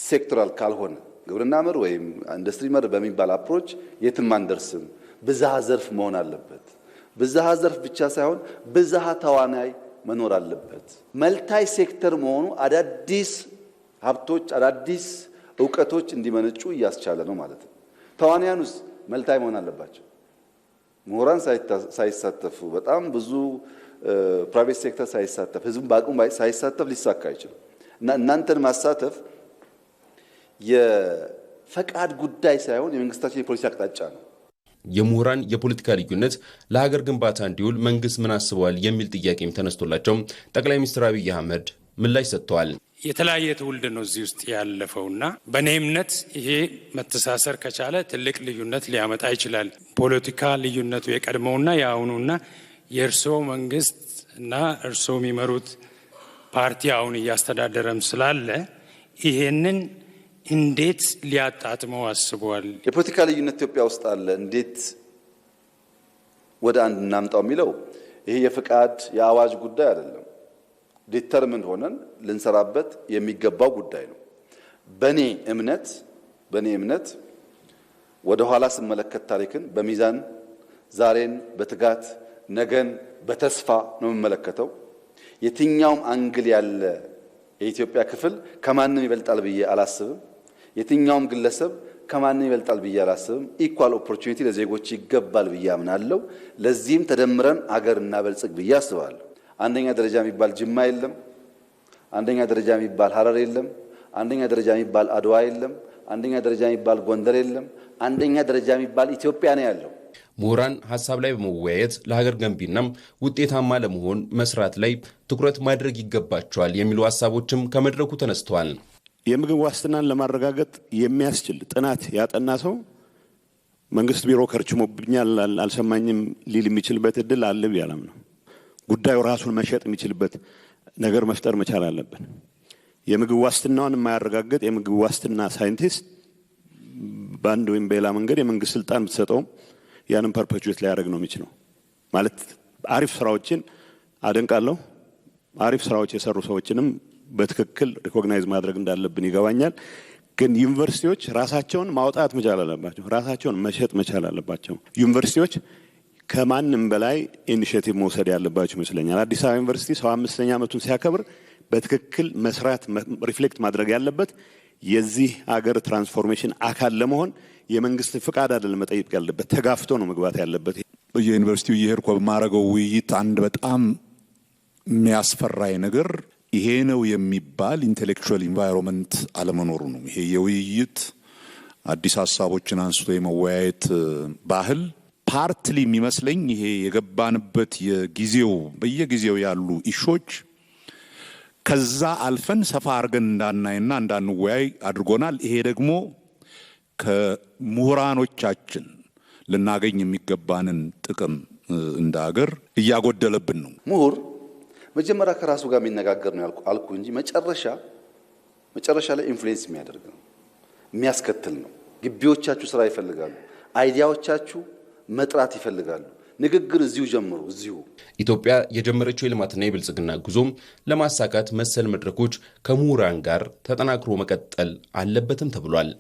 R: ሴክቶራል ካልሆነ ግብርና መር ወይም ኢንዱስትሪ መር በሚባል አፕሮች የትም አንደርስም። ብዝሃ ዘርፍ መሆን አለበት። ብዝሃ ዘርፍ ብቻ ሳይሆን ብዝሃ ተዋናይ መኖር አለበት። መልታይ ሴክተር መሆኑ አዳዲስ ሀብቶች፣ አዳዲስ እውቀቶች እንዲመነጩ እያስቻለ ነው ማለት ነው። ተዋናያኑስ መልታይ መሆን አለባቸው። ምሁራን ሳይሳተፉ በጣም ብዙ ፕራይቬት ሴክተር ሳይሳተፍ ህዝብ በአቅሙ ሳይሳተፍ ሊሳካ አይችልም እና እናንተን ማሳተፍ የፈቃድ ጉዳይ ሳይሆን የመንግስታችን የፖሊሲ አቅጣጫ ነው።
Q: የምሁራን የፖለቲካ ልዩነት ለሀገር ግንባታ እንዲውል መንግስት ምን አስበዋል የሚል ጥያቄም ተነስቶላቸው ጠቅላይ ሚኒስትር አብይ አህመድ ምላሽ ሰጥተዋል።
T: የተለያየ ትውልድ ነው እዚህ ውስጥ ያለፈውና በእኔ እምነት ይሄ መተሳሰር ከቻለ ትልቅ ልዩነት ሊያመጣ ይችላል። ፖለቲካ ልዩነቱ የቀድሞውና የአሁኑና የእርስዎ መንግስት እና እርስዎ የሚመሩት ፓርቲ አሁን እያስተዳደረም ስላለ ይሄንን እንዴት ሊያጣጥመው አስበዋል?
R: የፖለቲካ ልዩነት ኢትዮጵያ ውስጥ አለ። እንዴት ወደ አንድ እናምጣው የሚለው ይሄ የፍቃድ የአዋጅ ጉዳይ አይደለም። ዲተርሚን ሆነን ልንሰራበት የሚገባው ጉዳይ ነው። በኔ እምነት ወደ ኋላ ስመለከት ታሪክን በሚዛን ዛሬን በትጋት ነገን በተስፋ ነው የምመለከተው። የትኛውም አንግል ያለ የኢትዮጵያ ክፍል ከማንም ይበልጣል ብዬ አላስብም። የትኛውም ግለሰብ ከማንም ይበልጣል ብዬ አላስብም። ኢኳል ኦፖርቹኒቲ ለዜጎች ይገባል ብዬ አምናለሁ። ለዚህም ተደምረን አገር እናበልጽግ ብዬ አስባለሁ። አንደኛ ደረጃ የሚባል ጅማ የለም። አንደኛ ደረጃ የሚባል ሐረር የለም። አንደኛ ደረጃ የሚባል አድዋ የለም። አንደኛ ደረጃ የሚባል ጎንደር የለም። አንደኛ ደረጃ የሚባል ኢትዮጵያ ነው ያለው።
Q: ምሁራን ሀሳብ ላይ በመወያየት ለሀገር ገንቢና ውጤታማ ለመሆን መስራት ላይ ትኩረት ማድረግ ይገባቸዋል የሚሉ ሀሳቦችም ከመድረኩ ተነስተዋል።
U: የምግብ ዋስትናን ለማረጋገጥ የሚያስችል ጥናት ያጠና ሰው መንግስት ቢሮ ከርችሞብኛል አልሰማኝም ሊል የሚችልበት እድል አለ ብያለም ነው። ጉዳዩ ራሱን መሸጥ የሚችልበት ነገር መፍጠር መቻል አለብን። የምግብ ዋስትናውን የማያረጋግጥ የምግብ ዋስትና ሳይንቲስት በአንድ ወይም በሌላ መንገድ የመንግስት ስልጣን ብትሰጠውም ያንን ፐርፔቹዌት ሊያደርግ ነው የሚችለው። ማለት አሪፍ ስራዎችን አደንቃለሁ። አሪፍ ስራዎች የሰሩ ሰዎችንም በትክክል ሪኮግናይዝ ማድረግ እንዳለብን ይገባኛል። ግን ዩኒቨርሲቲዎች ራሳቸውን ማውጣት መቻል አለባቸው። ራሳቸውን መሸጥ መቻል አለባቸው። ዩኒቨርሲቲዎች ከማንም በላይ ኢኒሼቲቭ መውሰድ ያለባቸው ይመስለኛል። አዲስ አበባ ዩኒቨርሲቲ 75ኛ ዓመቱን ሲያከብር በትክክል መስራት ሪፍሌክት ማድረግ ያለበት የዚህ ሀገር ትራንስፎርሜሽን አካል ለመሆን የመንግስት ፍቃድ አይደለም መጠየቅ ያለበት፣ ተጋፍቶ ነው መግባት ያለበት።
V: በየዩኒቨርሲቲው እየሄድኩ በማረገው ውይይት አንድ በጣም የሚያስፈራኝ ነገር ይሄ ነው የሚባል ኢንቴሌክቹዋል ኢንቫይሮንመንት አለመኖሩ ነው። ይሄ የውይይት አዲስ ሀሳቦችን አንስቶ የመወያየት ባህል ፓርትሊ የሚመስለኝ ይሄ የገባንበት የጊዜው በየጊዜው ያሉ ኢሾች ከዛ አልፈን ሰፋ አድርገን እንዳናይና እንዳንወያይ አድርጎናል። ይሄ ደግሞ ከምሁራኖቻችን ልናገኝ የሚገባንን ጥቅም እንደ ሀገር እያጎደለብን ነው።
R: ምሁር መጀመሪያ ከራሱ ጋር የሚነጋገር ነው አልኩ እንጂ መጨረሻ ላይ ኢንፍሉዌንስ የሚያደርግ ነው፣ የሚያስከትል ነው። ግቢዎቻችሁ ስራ ይፈልጋሉ። አይዲያዎቻችሁ መጥራት ይፈልጋሉ። ንግግር እዚሁ ጀምሩ። እዚሁ
Q: ኢትዮጵያ የጀመረችው የልማትና የብልጽግና ጉዞም ለማሳካት መሰል መድረኮች ከምሁራን ጋር ተጠናክሮ መቀጠል አለበትም ተብሏል።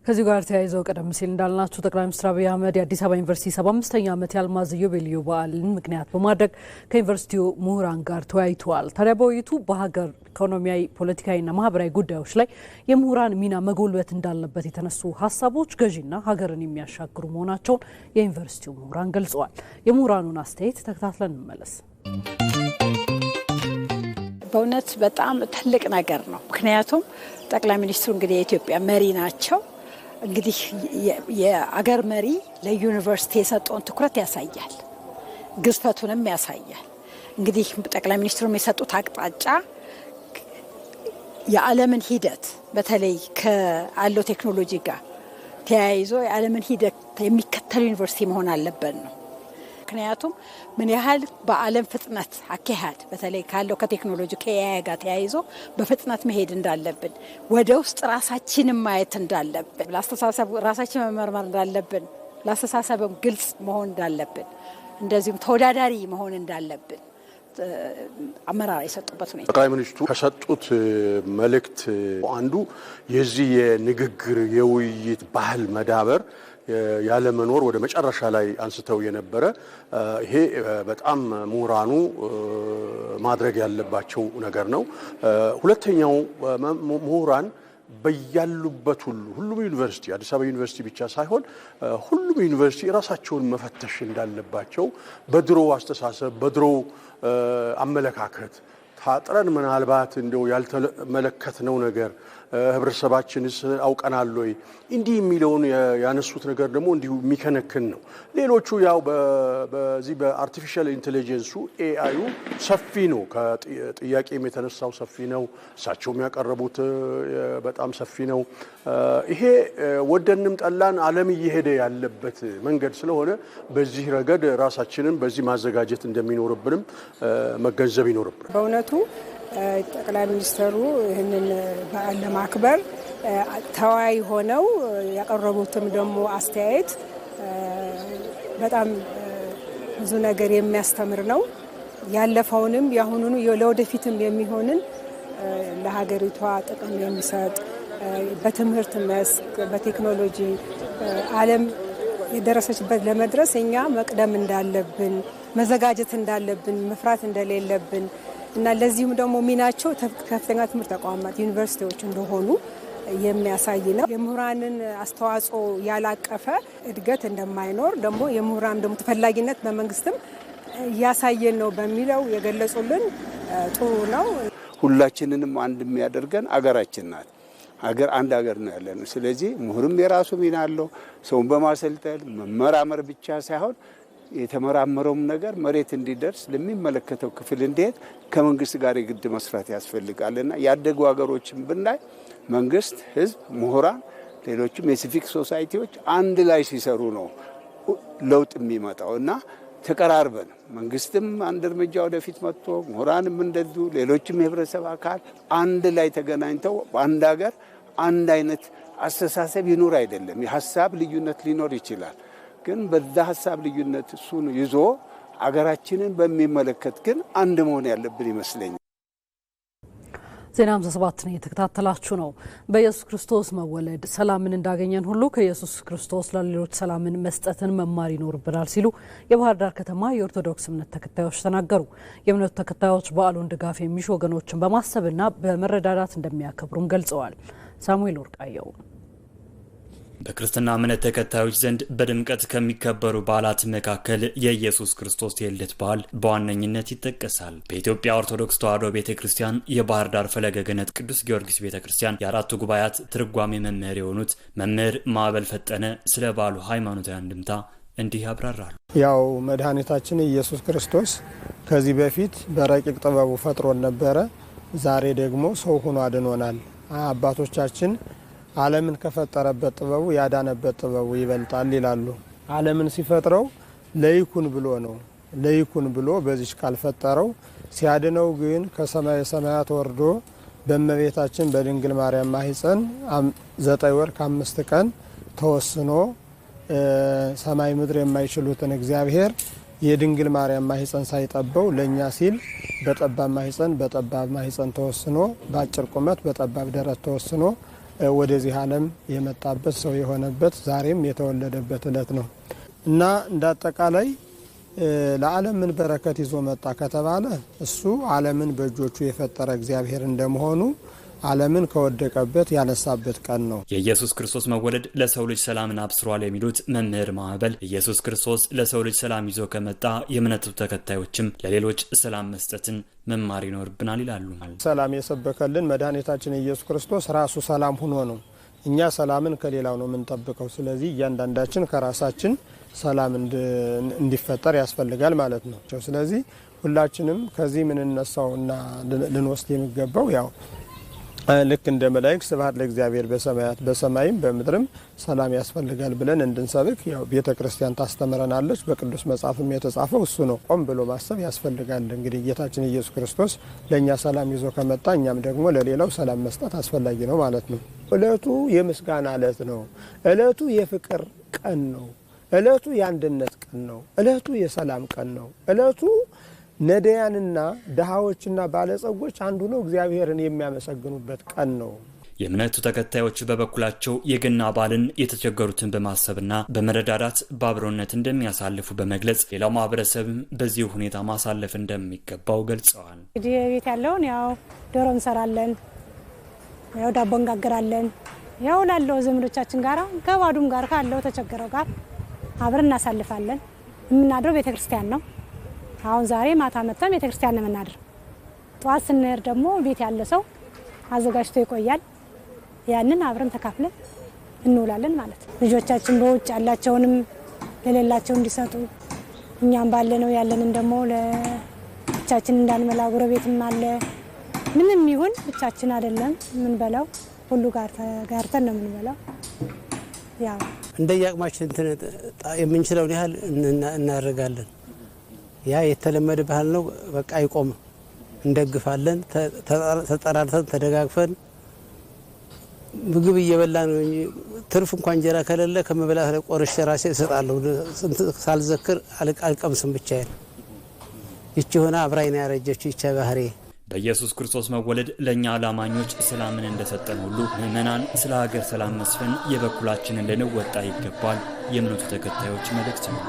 B: ከዚህ ጋር ተያይዘው ቀደም ሲል እንዳልናችሁ ጠቅላይ ሚኒስትር አብይ አህመድ የአዲስ አበባ ዩኒቨርሲቲ 75ኛ ዓመት የአልማዝ ኢዮቤልዩ በዓልን ምክንያት በማድረግ ከዩኒቨርሲቲው ምሁራን ጋር ተወያይተዋል። ታዲያ በውይይቱ በሀገር ኢኮኖሚያዊ፣ ፖለቲካዊና ማህበራዊ ጉዳዮች ላይ የምሁራን ሚና መጎልበት እንዳለበት የተነሱ ሀሳቦች ገዢና ሀገርን የሚያሻግሩ መሆናቸውን የዩኒቨርሲቲው ምሁራን ገልጸዋል። የምሁራኑን አስተያየት ተከታትለን እንመለስ።
W: በእውነት በጣም ትልቅ ነገር ነው። ምክንያቱም ጠቅላይ ሚኒስትሩ እንግዲህ የኢትዮጵያ መሪ ናቸው። እንግዲህ የአገር መሪ ለዩኒቨርሲቲ የሰጠውን ትኩረት ያሳያል፣ ግዝፈቱንም ያሳያል። እንግዲህ ጠቅላይ ሚኒስትሩም የሰጡት አቅጣጫ የዓለምን ሂደት በተለይ ከአለው ቴክኖሎጂ ጋር ተያይዞ የዓለምን ሂደት የሚከተል ዩኒቨርሲቲ መሆን አለበት ነው። ምክንያቱም ምን ያህል በዓለም ፍጥነት አካሄድ በተለይ ካለው ከቴክኖሎጂ ከኤአይ ጋር ተያይዞ በፍጥነት መሄድ እንዳለብን፣ ወደ ውስጥ ራሳችንን ማየት እንዳለብን፣ ለአስተሳሰብ ራሳችን መመርመር እንዳለብን፣ ለአስተሳሰብም ግልጽ መሆን እንዳለብን፣ እንደዚሁም ተወዳዳሪ መሆን እንዳለብን አመራር የሰጡበት ሁኔታ።
C: ጠቅላይ ሚኒስትሩ ከሰጡት መልእክት አንዱ የዚህ የንግግር የውይይት ባህል መዳበር ያለመኖር ወደ መጨረሻ ላይ አንስተው የነበረ ይሄ በጣም ምሁራኑ ማድረግ ያለባቸው ነገር ነው። ሁለተኛው ምሁራን በያሉበት ሁሉም ዩኒቨርሲቲ አዲስ አበባ ዩኒቨርሲቲ ብቻ ሳይሆን ሁሉም ዩኒቨርሲቲ ራሳቸውን መፈተሽ እንዳለባቸው በድሮ አስተሳሰብ በድሮ አመለካከት ታጥረን ምናልባት እንደው ያልተመለከትነው ነገር ህብረተሰባችንስ አውቀናል ወይ እንዲህ የሚለውን ያነሱት ነገር ደግሞ እንዲሁ የሚከነክን ነው። ሌሎቹ ያው በዚህ በአርቲፊሻል ኢንቴሊጀንሱ ኤአዩ ሰፊ ነው። ከጥያቄም የተነሳው ሰፊ ነው። እሳቸውም ያቀረቡት በጣም ሰፊ ነው። ይሄ ወደንም ጠላን ዓለም እየሄደ ያለበት መንገድ ስለሆነ በዚህ ረገድ ራሳችንን በዚህ ማዘጋጀት እንደሚኖርብንም መገንዘብ ይኖርብናል።
D: በእውነቱ ጠቅላይ ሚኒስትሩ ይህንን በዓል ለማክበር ተወያይ ሆነው ያቀረቡትም ደግሞ አስተያየት በጣም ብዙ ነገር የሚያስተምር ነው። ያለፈውንም ያሁኑን ለወደፊትም የሚሆንን ለሀገሪቷ ጥቅም የሚሰጥ በትምህርት መስክ በቴክኖሎጂ ዓለም የደረሰችበት ለመድረስ እኛ መቅደም እንዳለብን መዘጋጀት እንዳለብን መፍራት እንደሌለብን እና ለዚህም ደግሞ ሚናቸው ከፍተኛ ትምህርት ተቋማት ዩኒቨርሲቲዎች እንደሆኑ የሚያሳይ ነው። የምሁራንን አስተዋጽኦ ያላቀፈ እድገት እንደማይኖር ደግሞ የምሁራን ደግሞ ተፈላጊነት በመንግስትም እያሳየን ነው በሚለው የገለጹልን ጥሩ ነው።
F: ሁላችንንም አንድ የሚያደርገን አገራችን ናት። ሀገር አንድ ሀገር ነው ያለን። ስለዚህ ምሁርም የራሱ ሚና አለው። ሰውን በማሰልጠን መመራመር ብቻ ሳይሆን የተመራመረውም ነገር መሬት እንዲደርስ ለሚመለከተው ክፍል እንዲሄድ ከመንግስት ጋር የግድ መስራት ያስፈልጋልና ያደጉ ሀገሮችን ብናይ መንግስት፣ ህዝብ፣ ምሁራን፣ ሌሎችም የሲቪክ ሶሳይቲዎች አንድ ላይ ሲሰሩ ነው ለውጥ የሚመጣው እና ተቀራርበን መንግስትም አንድ እርምጃ ወደፊት መጥቶ ምሁራንም እንደዚሁ ሌሎችም የህብረተሰብ አካል አንድ ላይ ተገናኝተው በአንድ ሀገር አንድ አይነት አስተሳሰብ ይኖር አይደለም። የሀሳብ ልዩነት ሊኖር ይችላል። ግን በዛ ሀሳብ ልዩነት እሱን ይዞ አገራችንን በሚመለከት ግን አንድ መሆን ያለብን ይመስለኛል።
B: ዜና 57 ነው የተከታተላችሁ ነው። በኢየሱስ ክርስቶስ መወለድ ሰላምን እንዳገኘን ሁሉ ከኢየሱስ ክርስቶስ ለሌሎች ሰላምን መስጠትን መማር ይኖርብናል ሲሉ የባህር ዳር ከተማ የኦርቶዶክስ እምነት ተከታዮች ተናገሩ። የእምነቱ ተከታዮች በዓሉን ድጋፍ የሚሹ ወገኖችን በማሰብና በመረዳዳት እንደሚያከብሩም ገልጸዋል። ሳሙኤል ወርቃየው
X: በክርስትና እምነት ተከታዮች ዘንድ በድምቀት ከሚከበሩ በዓላት መካከል የኢየሱስ ክርስቶስ የልደት በዓል በዋነኝነት ይጠቀሳል። በኢትዮጵያ ኦርቶዶክስ ተዋሕዶ ቤተክርስቲያን የባህር ዳር ፈለገ ገነት ቅዱስ ጊዮርጊስ ቤተክርስቲያን የአራቱ ጉባኤያት ትርጓሜ መምህር የሆኑት መምህር ማዕበል ፈጠነ ስለ በዓሉ ሃይማኖታዊ አንድምታ እንዲህ ያብራራሉ።
Y: ያው መድኃኒታችን ኢየሱስ ክርስቶስ ከዚህ በፊት በረቂቅ ጥበቡ ፈጥሮን ነበረ። ዛሬ ደግሞ ሰው ሆኖ አድኖናል። አባቶቻችን ዓለምን ከፈጠረበት ጥበቡ ያዳነበት ጥበቡ ይበልጣል ይላሉ። ዓለምን ሲፈጥረው ለይኩን ብሎ ነው። ለይኩን ብሎ በዚች ካልፈጠረው ሲያድነው ግን ከሰማየ ሰማያት ወርዶ በእመቤታችን በድንግል ማርያም ማህፀን 9 ወር ከ5 ቀን ተወስኖ ሰማይ ምድር የማይችሉትን እግዚአብሔር የድንግል ማርያም ማህፀን ሳይጠበው ለኛ ሲል በጠባብ ማህፀን ተወስኖ በአጭር ቁመት በጠባብ ደረት ተወስኖ ወደዚህ ዓለም የመጣበት ሰው የሆነበት ዛሬም የተወለደበት ዕለት ነው እና እንዳጠቃላይ ለዓለም ምን በረከት ይዞ መጣ ከተባለ እሱ ዓለምን በእጆቹ የፈጠረ እግዚአብሔር እንደመሆኑ ዓለምን ከወደቀበት ያነሳበት ቀን ነው።
X: የኢየሱስ ክርስቶስ መወለድ ለሰው ልጅ ሰላምን አብስሯል የሚሉት መምህር ማዕበል ኢየሱስ ክርስቶስ ለሰው ልጅ ሰላም ይዞ ከመጣ የእምነቱ ተከታዮችም ለሌሎች ሰላም መስጠትን መማር ይኖርብናል ይላሉ።
Y: ሰላም የሰበከልን መድኃኒታችን ኢየሱስ ክርስቶስ ራሱ ሰላም ሆኖ ነው። እኛ ሰላምን ከሌላው ነው የምንጠብቀው። ስለዚህ እያንዳንዳችን ከራሳችን ሰላም እንዲፈጠር ያስፈልጋል ማለት ነው። ስለዚህ ሁላችንም ከዚህ የምንነሳውና ልንወስድ የሚገባው ያው ልክ እንደ መላእክት ስብሐት ለእግዚአብሔር በሰማያት በሰማይም በምድርም ሰላም ያስፈልጋል ብለን እንድንሰብክ ያው ቤተክርስቲያን ታስተምረናለች። በቅዱስ መጽሐፍም የተጻፈው እሱ ነው። ቆም ብሎ ማሰብ ያስፈልጋል። እንግዲህ ጌታችን ኢየሱስ ክርስቶስ ለኛ ሰላም ይዞ ከመጣ እኛም ደግሞ ለሌላው ሰላም መስጠት አስፈላጊ ነው ማለት ነው። ዕለቱ የምስጋና ዕለት ነው። ዕለቱ የፍቅር ቀን ነው። ዕለቱ የአንድነት ቀን ነው። ዕለቱ የሰላም ቀን ነው። ዕለቱ ነዳያንና ድሃዎችና ባለጸጎች አንዱ ነው እግዚአብሔርን የሚያመሰግኑበት ቀን ነው።
X: የእምነቱ ተከታዮች በበኩላቸው የገና በዓልን የተቸገሩትን በማሰብና በመረዳዳት በአብሮነት እንደሚያሳልፉ በመግለጽ ሌላው ማህበረሰብም በዚህ ሁኔታ ማሳለፍ እንደሚገባው ገልጸዋል።
A: እንግዲህ ቤት ያለውን ያው ዶሮ እንሰራለን፣ ያው ዳቦ እንጋግራለን፣ ያው ላለው ዘመዶቻችን ጋር ከባዱም ጋር ካለው ተቸገረው ጋር አብረን እናሳልፋለን። የምናድረው ቤተክርስቲያን ነው። አሁን ዛሬ ማታ መጥተን ቤተክርስቲያን ነው የምናድረው። ጧት ስንሄድ ደግሞ ቤት ያለ ሰው አዘጋጅቶ ይቆያል። ያንን አብረን ተካፍለን እንውላለን ማለት ነው። ልጆቻችን በውጭ ያላቸውንም ለሌላቸው እንዲሰጡ እኛም ባለነው ያለንን ደግሞ ለብቻችን እንዳንመላ ጎረቤትም አለ። ምንም ይሁን ብቻችን አይደለም ምን በላው ሁሉ ጋር ተጋርተን ነው የምንበላው። ያው
E: እንደያቅማችን የምንችለውን ያህል እናደርጋለን። ያ የተለመደ ባህል ነው። በቃ አይቆምም። እንደግፋለን፣ ተጠራርተን ተደጋግፈን ምግብ እየበላን ነው። ትርፍ እንኳን እንጀራ ከሌለ ከመበላት ላይ ቆርሼ ራሴ እሰጣለሁ። ሳልዘክር አልቀምስም ብቻዬን። ይቺ ሆና አብራይና ያረጀችው ይቻ ባህሪ
X: በኢየሱስ ክርስቶስ መወለድ ለእኛ አላማኞች ሰላምን እንደሰጠን ሁሉ ምእመናን ስለ ሀገር ሰላም መስፈን የበኩላችንን ልንወጣ ይገባል የእምነቱ ተከታዮች መልእክት ነው።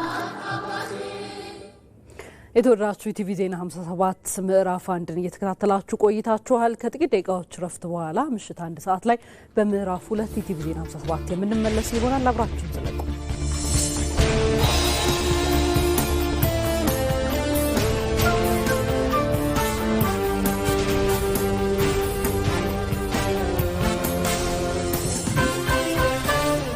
B: የተወደዳችሁ ኢቲቪ ዜና 57 ምዕራፍ 1ን እየተከታተላችሁ ቆይታችኋል። ከጥቂት ደቂቃዎች ረፍት በኋላ ምሽት 1 ሰዓት ላይ በምዕራፍ 2 ኢቲቪ ዜና 57 የምንመለስ ይሆናል። አብራችሁን ተለቁ።